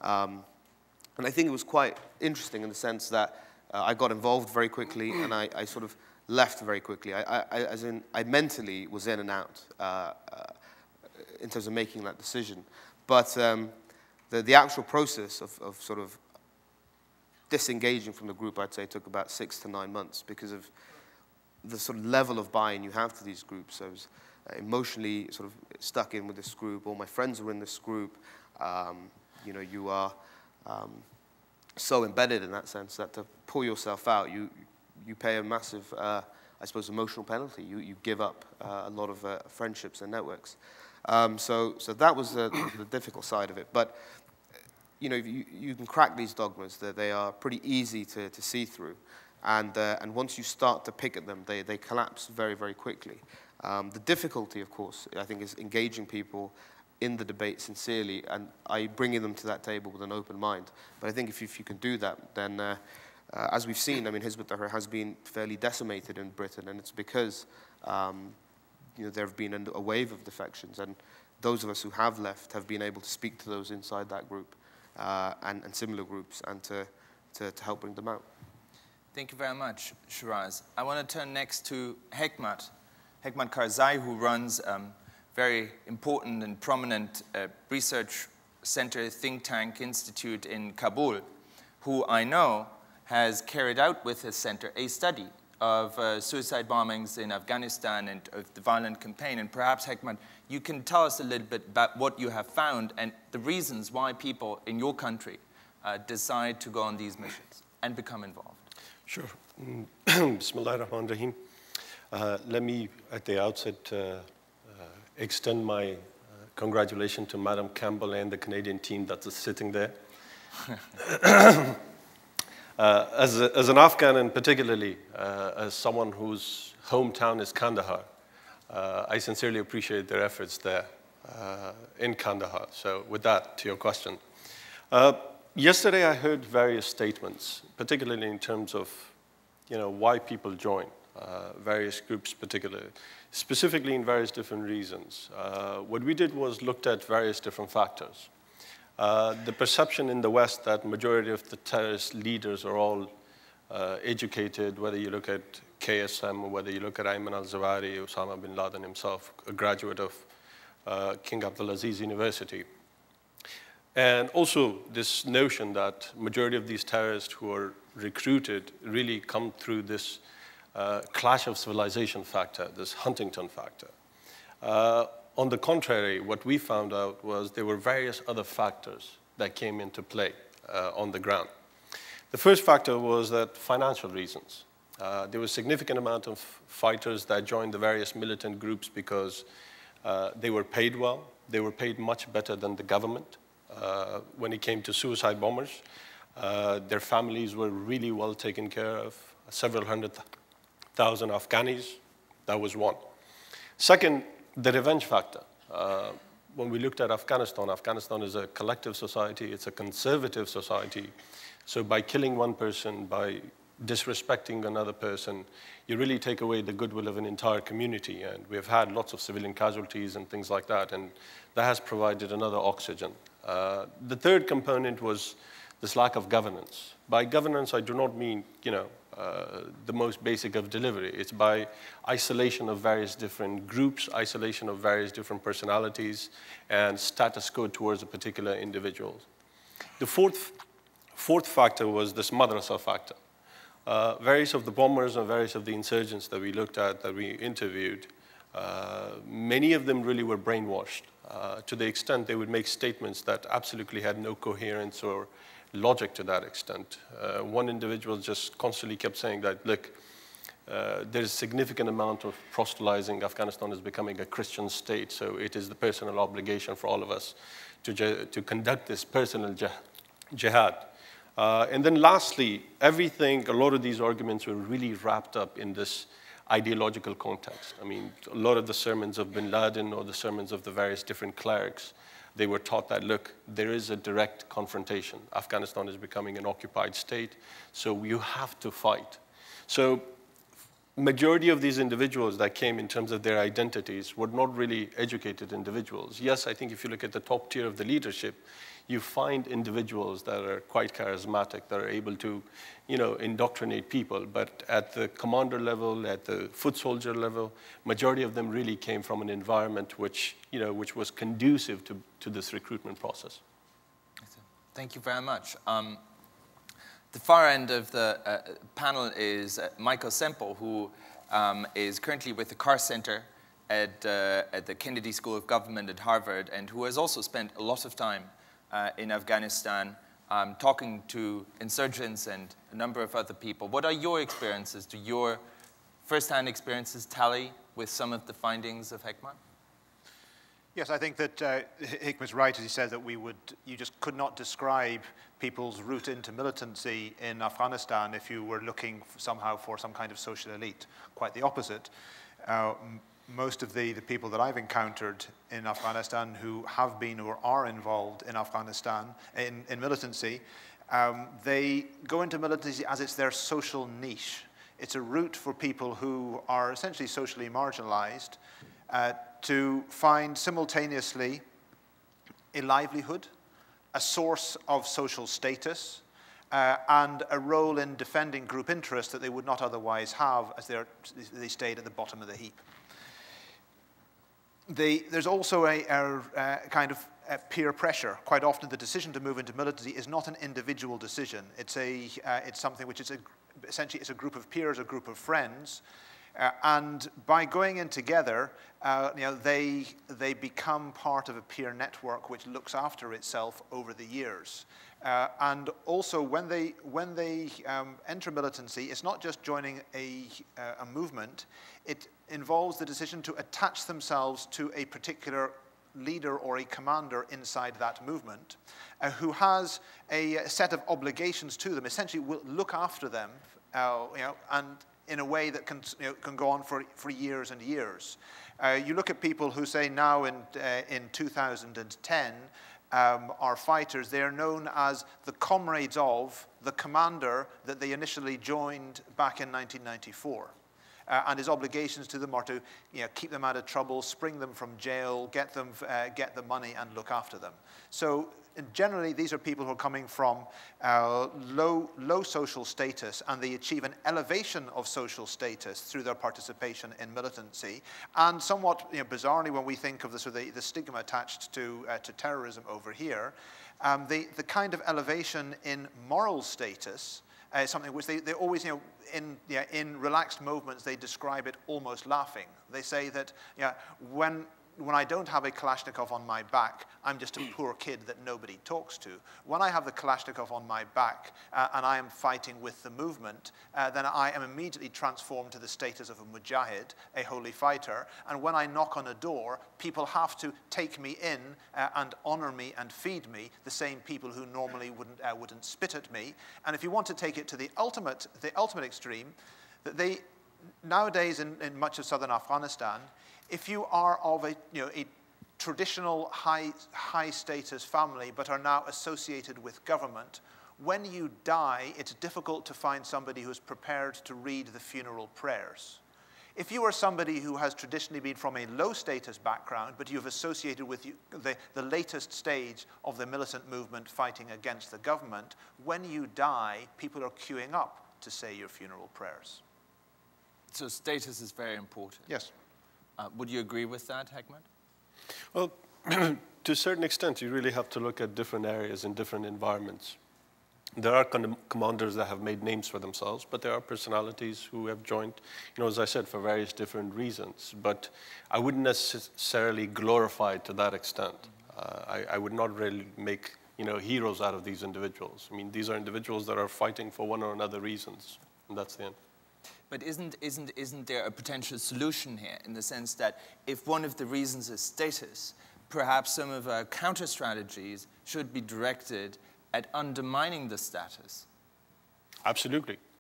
And I think it was quite interesting in the sense that I got involved very quickly, and I sort of left very quickly. I mentally was in and out in terms of making that decision. But the actual process of sort of disengaging from the group, I'd say, took about 6 to 9 months because of the sort of level of buy-in you have to these groups. I was emotionally sort of stuck in with this group. All my friends were in this group. You know, you are so embedded in that sense that to pull yourself out, you pay a massive, I suppose, emotional penalty. You give up a lot of friendships and networks. So that was the difficult side of it. But you know, you can crack these dogmas. That they are pretty easy to see through, and once you start to pick at them, they collapse very, very quickly. The difficulty, of course, I think, is engaging people in the debate sincerely, and bringing them to that table with an open mind. But I think if you can do that, then as we've seen, I mean, Hizb ut-Tahrir has been fairly decimated in Britain, and it's because you know, there have been a wave of defections, and those of us who have left have been able to speak to those inside that group and similar groups, and to help bring them out. Thank you very much, Shiraz. I want to turn next to Hekmat Karzai, who runs very important and prominent research center, think tank institute in Kabul, who I know has carried out with his center a study of suicide bombings in Afghanistan and of the violent campaign. And perhaps, Hekmat, you can tell us a little bit about what you have found and the reasons why people in your country decide to go on these missions and become involved. Sure. Bismillah ar-Rahman ar-Rahim. Let me, at the outset, extend my congratulations to Madam Campbell and the Canadian team that is sitting there. As an Afghan, and particularly as someone whose hometown is Kandahar, I sincerely appreciate their efforts there in Kandahar. So with that, to your question. Yesterday I heard various statements, particularly in terms of, you know, why people join various groups, particularly, specifically in various different reasons. What we did was looked at various different factors. The perception in the West that majority of the terrorist leaders are all educated, whether you look at KSM or whether you look at Ayman al-Zawahiri, Osama bin Laden himself, a graduate of King Abdulaziz University. And also this notion that majority of these terrorists who are recruited really come through this clash of civilization factor, this Huntington factor. On the contrary, what we found out was there were various other factors that came into play on the ground. The first factor was that financial reasons. There was a significant amount of fighters that joined the various militant groups because they were paid well. They were paid much better than the government. When it came to suicide bombers, their families were really well taken care of. Several 100,000 Afghanis, that was one. Second, the revenge factor. When we looked at Afghanistan, Afghanistan is a collective society, it's a conservative society. So by killing one person, by disrespecting another person, you really take away the goodwill of an entire community. And we've had lots of civilian casualties and things like that, and that has provided another oxygen. The third component was this lack of governance. By governance, I do not mean, you know, the most basic of delivery. It's by isolation of various different groups, isolation of various different personalities, and status quo towards a particular individual. The fourth factor was this madrasa factor. Various of the bombers and various of the insurgents that we looked at, that we interviewed, many of them really were brainwashed to the extent they would make statements that absolutely had no coherence or logic to that extent. One individual just constantly kept saying that, look, there's a significant amount of proselytizing. Afghanistan is becoming a Christian state, so it is the personal obligation for all of us to conduct this personal jihad. And then lastly, a lot of these arguments were really wrapped up in this ideological context. I mean, a lot of the sermons of bin Laden or the sermons of the various different clerics, they were taught that, look, there is a direct confrontation. Afghanistan is becoming an occupied state, so you have to fight. So majority of these individuals that came in terms of their identities were not really educated individuals. Yes, I think if you look at the top tier of the leadership, you find individuals that are quite charismatic, that are able to, indoctrinate people. But at the commander level, at the foot soldier level, majority of them really came from an environment which was conducive to this recruitment process. Thank you very much. The far end of the panel is Michael Semple, who is currently with the Carr Center at the Kennedy School of Government at Harvard, and who has also spent a lot of time in Afghanistan talking to insurgents and a number of other people. What are your experiences? Do your first-hand experiences tally with some of the findings of Hekmat? Yes, I think that Hikmat's right as he said that you just could not describe people's route into militancy in Afghanistan if you were looking somehow for some kind of social elite. Quite the opposite. Most of the people that I've encountered in Afghanistan who have been or are involved in Afghanistan, in militancy, they go into militancy as it's their social niche. It's a route for people who are essentially socially marginalized to find simultaneously a livelihood, a source of social status, and a role in defending group interests that they would not otherwise have as they stayed at the bottom of the heap. There's also a kind of peer pressure. Quite often the decision to move into militancy is not an individual decision. It's something which is essentially it's a group of peers, a group of friends, and by going in together, they become part of a peer network which looks after itself over the years. And also, when they enter militancy, it's not just joining a movement. It involves the decision to attach themselves to a particular leader or a commander inside that movement, who has a set of obligations to them. Essentially, will look after them, and in a way that can go on for years and years. You look at people who say now in 2010 are fighters. They are known as the comrades of the commander that they initially joined back in 1994. And his obligations to them are to keep them out of trouble, spring them from jail, get the money, and look after them. So generally, these are people who are coming from low social status, and they achieve an elevation of social status through their participation in militancy. And somewhat bizarrely, when we think of the stigma attached to terrorism over here, the kind of elevation in moral status is something which they always, in relaxed movements, they describe it almost laughing. They say that when I don't have a Kalashnikov on my back, I'm just a poor kid that nobody talks to. When I have the Kalashnikov on my back and I am fighting with the movement, then I am immediately transformed to the status of a mujahid, a holy fighter. And when I knock on a door, people have to take me in and honor me and feed me, the same people who normally wouldn't spit at me. And if you want to take it to the ultimate extreme, that nowadays in much of southern Afghanistan, if you are of a traditional high status family but are now associated with government, when you die, it's difficult to find somebody who's prepared to read the funeral prayers. If you are somebody who has traditionally been from a low status background, but you've associated with the latest stage of the militant movement fighting against the government, when you die, people are queuing up to say your funeral prayers. So status is very important. Yes. Would you agree with that, Hekmat? Well, to a certain extent, you really have to look at different areas and different environments. There are commanders that have made names for themselves, but there are personalities who have joined, as I said, for various different reasons. But I wouldn't necessarily glorify it to that extent. I would not really make, heroes out of these individuals. I mean, these are individuals that are fighting for one or another reasons, and that's the end. But isn't there a potential solution here, in the sense that if one of the reasons is status, perhaps some of our counter strategies should be directed at undermining the status? Absolutely.